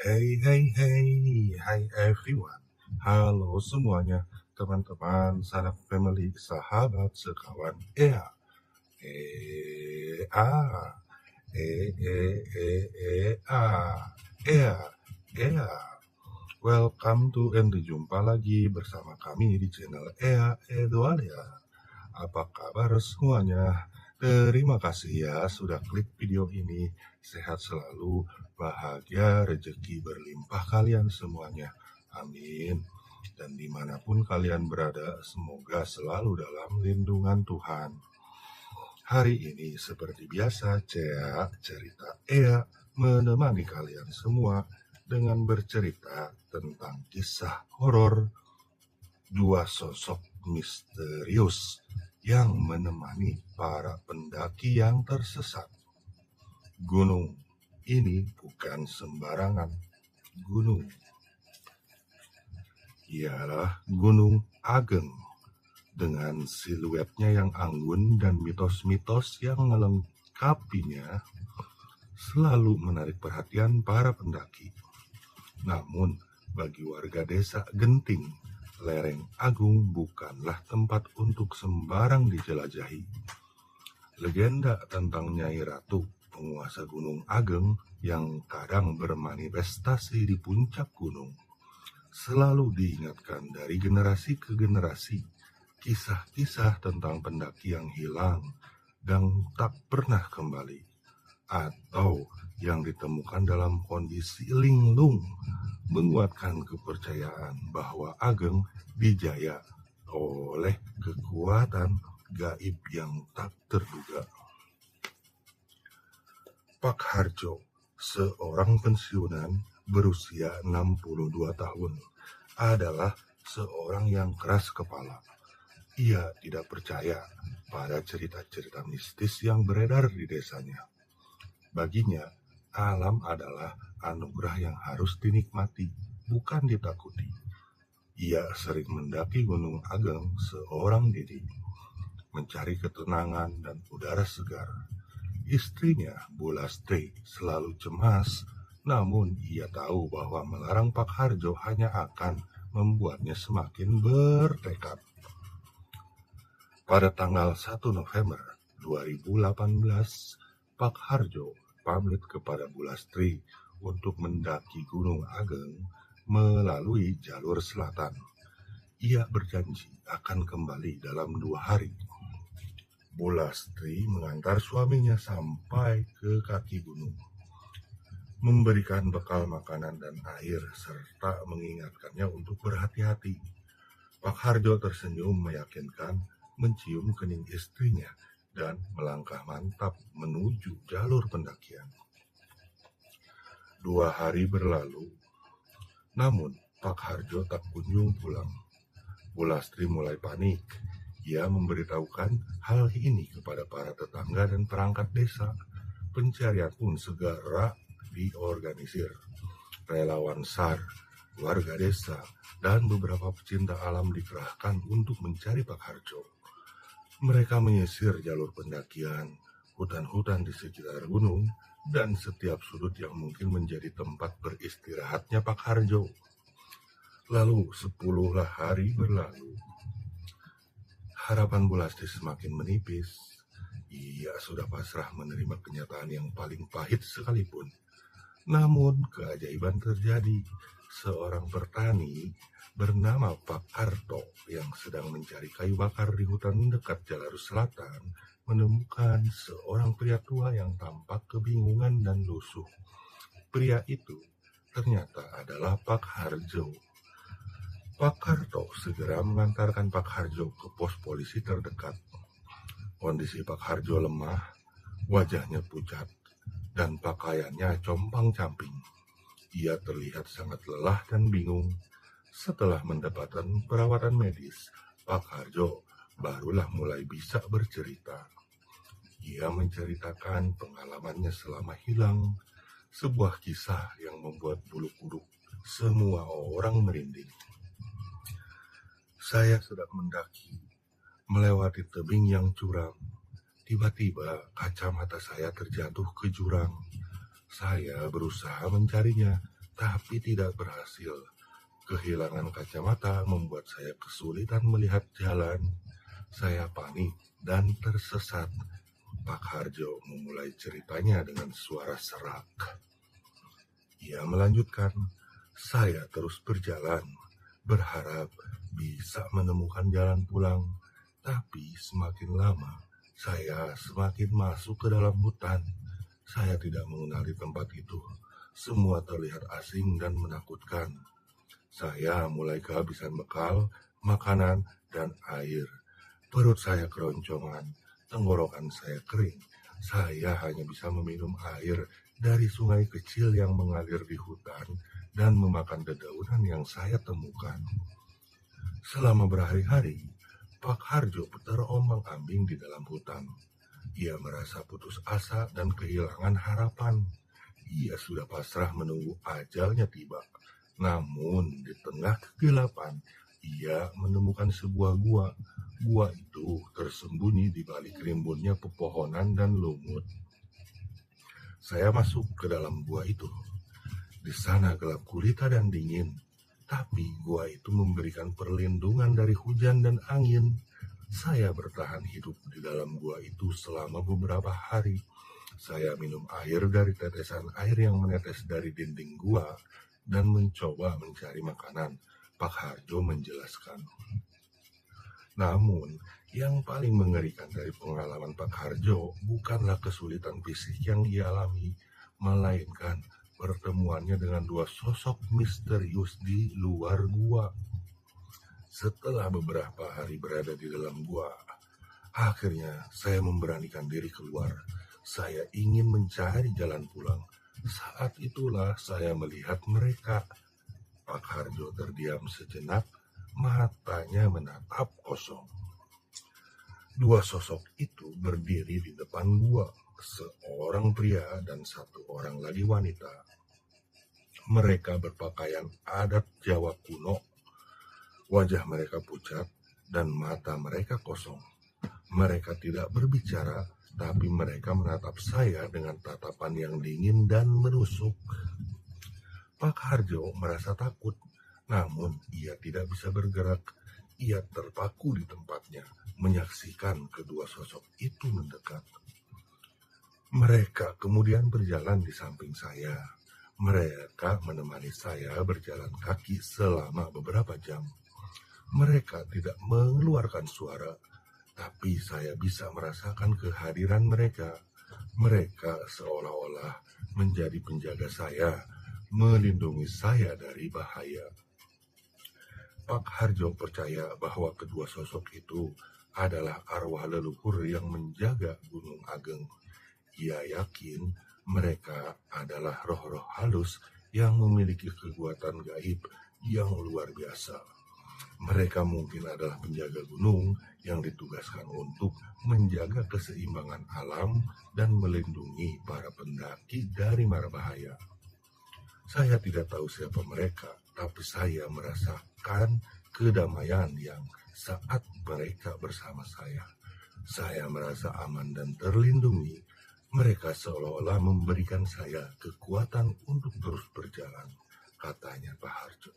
Hey everyone. Halo semuanya, teman-teman, sanak family, sahabat, sekawan. Ea, ea, ea, ea. Welcome to and jumpa lagi bersama kami di channel Ea Edualia. Apa kabar semuanya? Terima kasih ya sudah klik video ini. Sehat selalu, bahagia, rezeki berlimpah kalian semuanya. Amin. Dan dimanapun kalian berada, semoga selalu dalam lindungan Tuhan. Hari ini seperti biasa, cerita Ea menemani kalian semua dengan bercerita tentang kisah horor dua sosok misterius yang menemani para pendaki yang tersesat. Gunung ini bukan sembarangan gunung. Ialah Gunung Ageng dengan siluetnya yang anggun dan mitos-mitos yang melengkapinya selalu menarik perhatian para pendaki. Namun bagi warga desa Genting, lereng Agung bukanlah tempat untuk sembarang dijelajahi. Legenda tentang Nyai Ratu, penguasa Gunung Ageng yang kadang bermanifestasi di puncak gunung, selalu diingatkan dari generasi ke generasi. Kisah-kisah tentang pendaki yang hilang dan tak pernah kembali, atau yang ditemukan dalam kondisi linglung, menguatkan kepercayaan bahwa Ageng dijaya oleh kekuatan gaib yang tak terduga. Pak Harjo, seorang pensiunan berusia 62 tahun, adalah seorang yang keras kepala. Ia tidak percaya pada cerita-cerita mistis yang beredar di desanya. Baginya, alam adalah anugerah yang harus dinikmati, bukan ditakuti. Ia sering mendaki Gunung Ageng seorang diri, mencari ketenangan dan udara segar. Istrinya, Bu Lastri, selalu cemas, namun ia tahu bahwa melarang Pak Harjo hanya akan membuatnya semakin bertekad. Pada tanggal 1 November 2018, Pak Harjo pamit kepada Bu Lastri untuk mendaki Gunung Ageng melalui jalur selatan. Ia berjanji akan kembali dalam 2 hari. Bu Lastri mengantar suaminya sampai ke kaki gunung, memberikan bekal makanan dan air, serta mengingatkannya untuk berhati-hati. Pak Harjo tersenyum meyakinkan, mencium kening istrinya, dan melangkah mantap menuju jalur pendakian. 2 hari berlalu, namun Pak Harjo tak kunjung pulang. Bu Lastri mulai panik. Ia memberitahukan hal ini kepada para tetangga dan perangkat desa. Pencarian pun segera diorganisir. Relawan SAR, warga desa, dan beberapa pecinta alam dikerahkan untuk mencari Pak Harjo. Mereka menyisir jalur pendakian, hutan-hutan di sekitar gunung, dan setiap sudut yang mungkin menjadi tempat beristirahatnya Pak Harjo. Lalu 10 hari berlalu. Harapan Bu Lastri semakin menipis. Ia sudah pasrah menerima kenyataan yang paling pahit sekalipun. Namun keajaiban terjadi. Seorang petani bernama Pak Karto yang sedang mencari kayu bakar di hutan dekat jalur selatan menemukan seorang pria tua yang tampak kebingungan dan lusuh. Pria itu ternyata adalah Pak Harjo. Pak Karto segera mengantarkan Pak Harjo ke pos polisi terdekat. Kondisi Pak Harjo lemah, wajahnya pucat, dan pakaiannya compang-camping. Ia terlihat sangat lelah dan bingung. Setelah mendapatkan perawatan medis, Pak Harjo barulah mulai bisa bercerita. Ia menceritakan pengalamannya selama hilang, sebuah kisah yang membuat bulu kuduk semua orang merinding. Saya sedang mendaki, melewati tebing yang curam. Tiba-tiba kacamata saya terjatuh ke jurang. Saya berusaha mencarinya, tapi tidak berhasil. Kehilangan kacamata membuat saya kesulitan melihat jalan. Saya panik dan tersesat. Pak Harjo memulai ceritanya dengan suara serak. Ia melanjutkan, saya terus berjalan, berharap bisa menemukan jalan pulang. Tapi semakin lama, saya semakin masuk ke dalam hutan. Saya tidak mengenali tempat itu. Semua terlihat asing dan menakutkan. Saya mulai kehabisan bekal, makanan, dan air. Perut saya keroncongan, tenggorokan saya kering. Saya hanya bisa meminum air dari sungai kecil yang mengalir di hutan dan memakan dedaunan yang saya temukan. Selama berhari-hari, Pak Harjo terombang-ambing di dalam hutan. Ia merasa putus asa dan kehilangan harapan. Ia sudah pasrah menunggu ajalnya tiba. Namun di tengah kegelapan, ia menemukan sebuah gua. Gua itu tersembunyi di balik rimbunnya pepohonan dan lumut. Saya masuk ke dalam gua itu. Di sana gelap gulita dan dingin. Tapi gua itu memberikan perlindungan dari hujan dan angin. Saya bertahan hidup di dalam gua itu selama beberapa hari. Saya minum air dari tetesan air yang menetes dari dinding gua dan mencoba mencari makanan. Pak Harjo menjelaskan. Namun, yang paling mengerikan dari pengalaman Pak Harjo bukanlah kesulitan fisik yang ia alami, melainkan pertemuannya dengan dua sosok misterius di luar gua. Setelah beberapa hari berada di dalam gua, akhirnya saya memberanikan diri keluar. Saya ingin mencari jalan pulang. Saat itulah saya melihat mereka. Pak Harjo terdiam sejenak, matanya menatap kosong. Dua sosok itu berdiri di depan gua, seorang pria dan satu orang lagi wanita. Mereka berpakaian adat Jawa kuno. Wajah mereka pucat dan mata mereka kosong. Mereka tidak berbicara, tapi mereka menatap saya dengan tatapan yang dingin dan menusuk. Pak Harjo merasa takut, namun ia tidak bisa bergerak. Ia terpaku di tempatnya, menyaksikan kedua sosok itu mendekat. Mereka kemudian berjalan di samping saya. Mereka menemani saya berjalan kaki selama beberapa jam. Mereka tidak mengeluarkan suara, tapi saya bisa merasakan kehadiran mereka. Mereka seolah-olah menjadi penjaga saya, melindungi saya dari bahaya. Pak Harjo percaya bahwa kedua sosok itu adalah arwah leluhur yang menjaga Gunung Ageng. Ia yakin mereka adalah roh-roh halus yang memiliki kekuatan gaib yang luar biasa. Mereka mungkin adalah penjaga gunung yang ditugaskan untuk menjaga keseimbangan alam dan melindungi para pendaki dari mara bahaya. Saya tidak tahu siapa mereka, tapi saya merasakan kedamaian yang saat mereka bersama saya. Saya merasa aman dan terlindungi. Mereka seolah-olah memberikan saya kekuatan untuk terus berjalan, katanya Pak Harjo.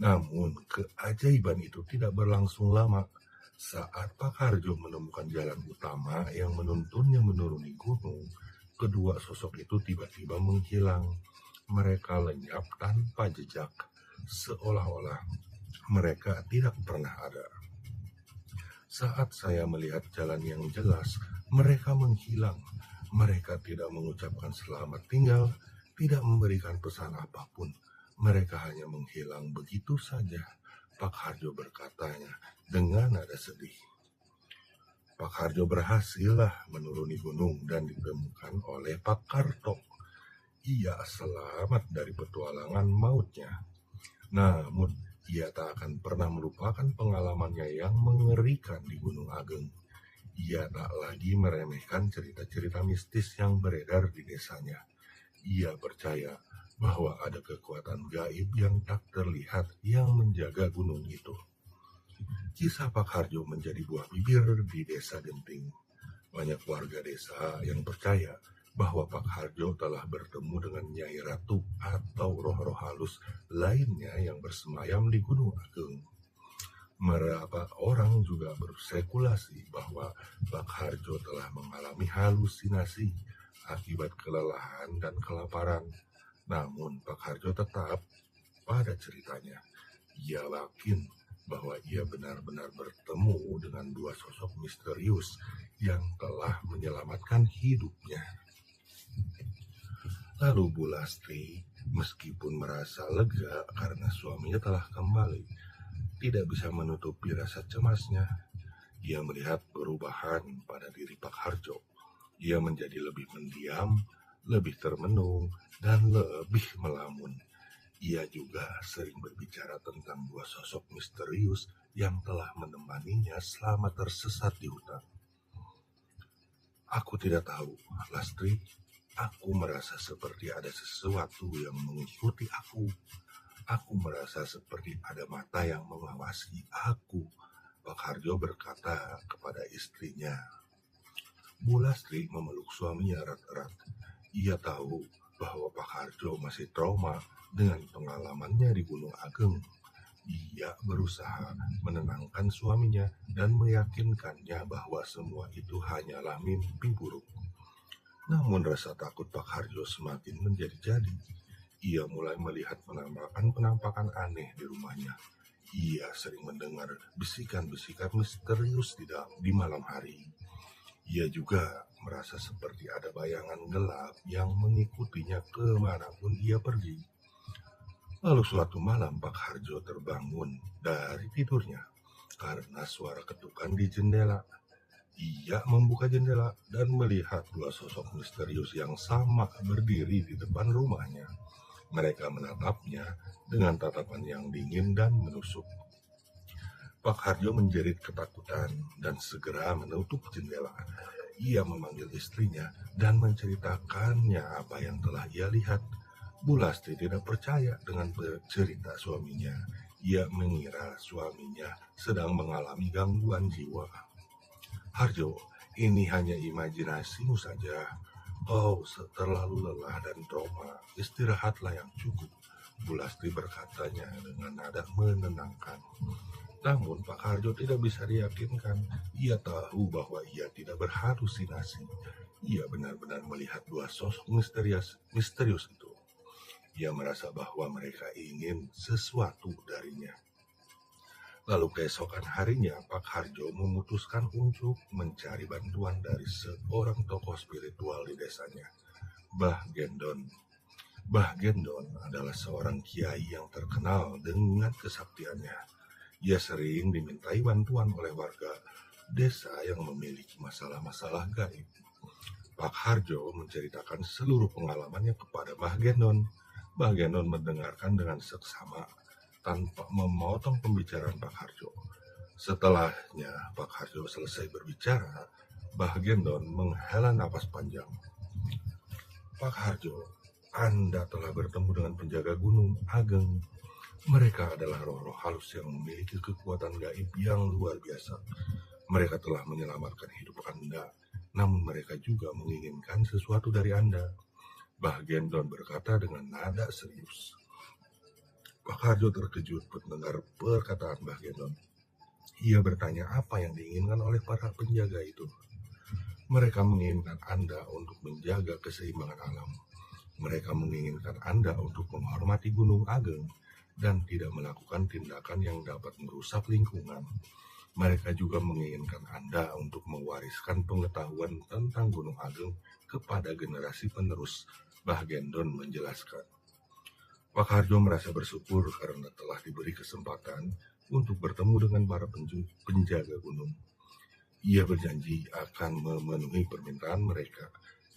Namun keajaiban itu tidak berlangsung lama. Saat Pak Harjo menemukan jalan utama yang menuntunnya menuruni gunung, kedua sosok itu tiba-tiba menghilang. Mereka lenyap tanpa jejak, seolah-olah mereka tidak pernah ada. Saat saya melihat jalan yang jelas, mereka menghilang. Mereka tidak mengucapkan selamat tinggal, tidak memberikan pesan apapun. Mereka hanya menghilang begitu saja, Pak Harjo berkatanya dengan nada sedih. Pak Harjo berhasillah menuruni gunung dan ditemukan oleh Pak Karto. Ia selamat dari petualangan mautnya. Namun, ia tak akan pernah melupakan pengalamannya yang mengerikan di Gunung Ageng. Ia tak lagi meremehkan cerita-cerita mistis yang beredar di desanya. Ia percaya bahwa ada kekuatan gaib yang tak terlihat yang menjaga gunung itu. Kisah Pak Harjo menjadi buah bibir di desa Genting. Banyak warga desa yang percaya bahwa Pak Harjo telah bertemu dengan Nyai Ratu atau atau roh-roh halus lainnya yang bersemayam di Gunung Agung. Beberapa orang juga berspekulasi bahwa Pak Harjo telah mengalami halusinasi akibat kelelahan dan kelaparan. Namun Pak Harjo tetap pada ceritanya. Ia yakin bahwa ia benar-benar bertemu dengan dua sosok misterius yang telah menyelamatkan hidupnya. Lalu Bu Lastri, meskipun merasa lega karena suaminya telah kembali, tidak bisa menutupi rasa cemasnya. Ia melihat perubahan pada diri Pak Harjo. Ia menjadi lebih mendiam, lebih termenung, dan lebih melamun. Ia juga sering berbicara tentang dua sosok misterius yang telah menemaninya selama tersesat di hutan. Aku tidak tahu, Lastri. Aku merasa seperti ada sesuatu yang mengikuti aku. Aku merasa seperti ada mata yang mengawasi aku, Pak Harjo berkata kepada istrinya. Bu Lastri memeluk suaminya erat-erat. Ia tahu bahwa Pak Harjo masih trauma dengan pengalamannya di Gunung Agung. Ia berusaha menenangkan suaminya dan meyakinkannya bahwa semua itu hanyalah mimpi buruk. Namun rasa takut Pak Harjo semakin menjadi-jadi. Ia mulai melihat penampakan aneh di rumahnya. Ia sering mendengar bisikan-bisikan misterius di malam hari. Ia juga merasa seperti ada bayangan gelap yang mengikutinya kemanapun ia pergi. Lalu suatu malam Pak Harjo terbangun dari tidurnya karena suara ketukan di jendela. Ia membuka jendela dan melihat dua sosok misterius yang sama berdiri di depan rumahnya. Mereka menatapnya dengan tatapan yang dingin dan menusuk. Pak Harjo menjerit ketakutan dan segera menutup jendela. Ia memanggil istrinya dan menceritakannya apa yang telah ia lihat. Bu Lastri tidak percaya dengan cerita suaminya. Ia mengira suaminya sedang mengalami gangguan jiwa. Harjo, ini hanya imajinasimu saja. Kau terlalu lelah dan trauma, istirahatlah yang cukup, Bu Lastri berkatanya dengan nada menenangkan. Namun Pak Harjo tidak bisa diyakinkan. Ia tahu bahwa ia tidak berhalusinasi. Ia benar-benar melihat dua sosok misterius itu. Ia merasa bahwa mereka ingin sesuatu darinya. Lalu keesokan harinya, Pak Harjo memutuskan untuk mencari bantuan dari seorang tokoh spiritual di desanya, Mbah Gendon. Mbah Gendon adalah seorang kiai yang terkenal dengan kesaktiannya. Ia sering dimintai bantuan oleh warga desa yang memiliki masalah-masalah gaib. Pak Harjo menceritakan seluruh pengalamannya kepada Mbah Gendon. Mbah Gendon mendengarkan dengan seksama tanpa memotong pembicaraan Pak Harjo. Setelahnya Pak Harjo selesai berbicara, Mbah Gendon menghela napas panjang. Pak Harjo, Anda telah bertemu dengan penjaga Gunung Ageng. Mereka adalah roh-roh halus yang memiliki kekuatan gaib yang luar biasa. Mereka telah menyelamatkan hidup Anda, namun mereka juga menginginkan sesuatu dari Anda. Mbah Gendon berkata dengan nada serius. Pak Harjo terkejut mendengar perkataan Mbah Gendon. Ia bertanya apa yang diinginkan oleh para penjaga itu. Mereka menginginkan Anda untuk menjaga keseimbangan alam. Mereka menginginkan Anda untuk menghormati Gunung Ageng dan tidak melakukan tindakan yang dapat merusak lingkungan. Mereka juga menginginkan Anda untuk mewariskan pengetahuan tentang Gunung Ageng kepada generasi penerus, Mbah Gendon menjelaskan. Pak Harjo merasa bersyukur karena telah diberi kesempatan untuk bertemu dengan para penjaga gunung. Ia berjanji akan memenuhi permintaan mereka.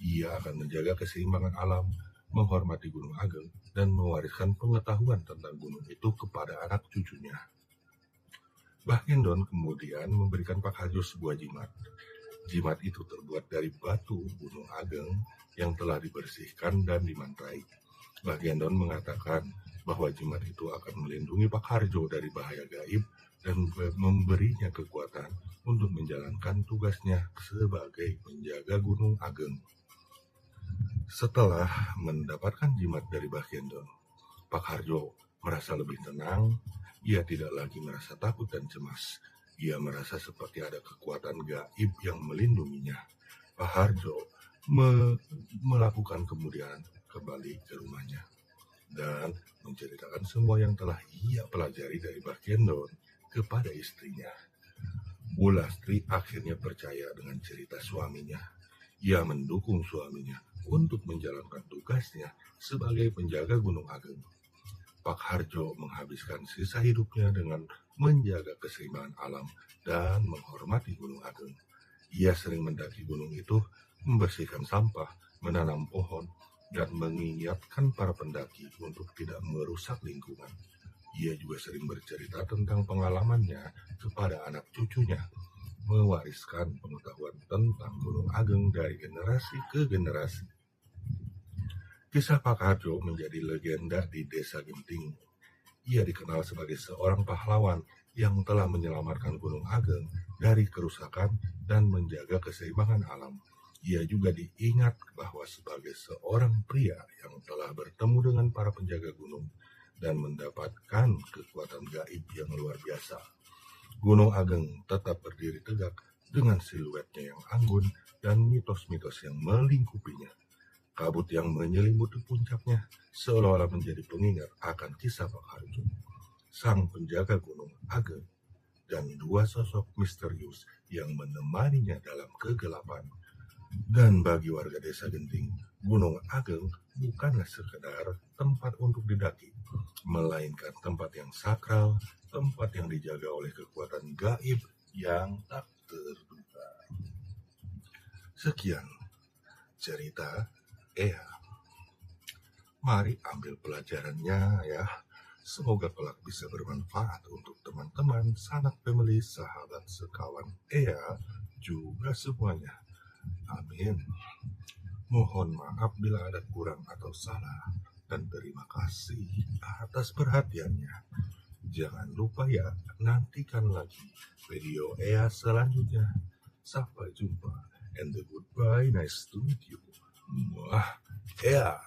Ia akan menjaga keseimbangan alam, menghormati Gunung Ageng, dan mewariskan pengetahuan tentang gunung itu kepada anak cucunya. Mbah Gendon kemudian memberikan Pak Harjo sebuah jimat. Jimat itu terbuat dari batu Gunung Ageng yang telah dibersihkan dan dimantrai. Mbah Gendon mengatakan bahwa jimat itu akan melindungi Pak Harjo dari bahaya gaib dan memberinya kekuatan untuk menjalankan tugasnya sebagai penjaga Gunung Ageng. Setelah mendapatkan jimat dari Mbah Gendon, Pak Harjo merasa lebih tenang. Ia tidak lagi merasa takut dan cemas. Ia merasa seperti ada kekuatan gaib yang melindunginya. Pak Harjo melakukan kemudian kembali ke rumahnya dan menceritakan semua yang telah ia pelajari dari Mbah Gendon kepada istrinya. Bu Lastri akhirnya percaya dengan cerita suaminya. Ia mendukung suaminya untuk menjalankan tugasnya sebagai penjaga Gunung Ageng. Pak Harjo menghabiskan sisa hidupnya dengan menjaga keseimbangan alam dan menghormati Gunung Ageng. Ia sering mendaki gunung itu, membersihkan sampah, menanam pohon, dan mengingatkan para pendaki untuk tidak merusak lingkungan. Ia juga sering bercerita tentang pengalamannya kepada anak cucunya, mewariskan pengetahuan tentang Gunung Ageng dari generasi ke generasi. Kisah Pak Harjo menjadi legenda di Desa Genting. Ia dikenal sebagai seorang pahlawan yang telah menyelamatkan Gunung Ageng dari kerusakan dan menjaga keseimbangan alam. Ia juga diingat bahwa sebagai seorang pria yang telah bertemu dengan para penjaga gunung dan mendapatkan kekuatan gaib yang luar biasa. Gunung Ageng tetap berdiri tegak dengan siluetnya yang anggun dan mitos-mitos yang melingkupinya. Kabut yang menyelimuti puncaknya seolah-olah menjadi pengingat akan kisah Pak Harjo, sang penjaga Gunung Ageng, dan dua sosok misterius yang menemaninya dalam kegelapan. Dan bagi warga Desa Genting, Gunung Ageng bukanlah sekedar tempat untuk didaki, melainkan tempat yang sakral, tempat yang dijaga oleh kekuatan gaib yang tak terduga. Sekian cerita Ea. Mari ambil pelajarannya ya. Semoga kelak bisa bermanfaat untuk teman-teman, sanak family, sahabat, sekawan Ea, juga semuanya. Amin. Mohon maaf bila ada kurang atau salah, dan terima kasih atas perhatiannya. Jangan lupa ya, nantikan lagi video Ea selanjutnya. Sampai jumpa, and the goodbye, nice to meet you. Wah, Ea.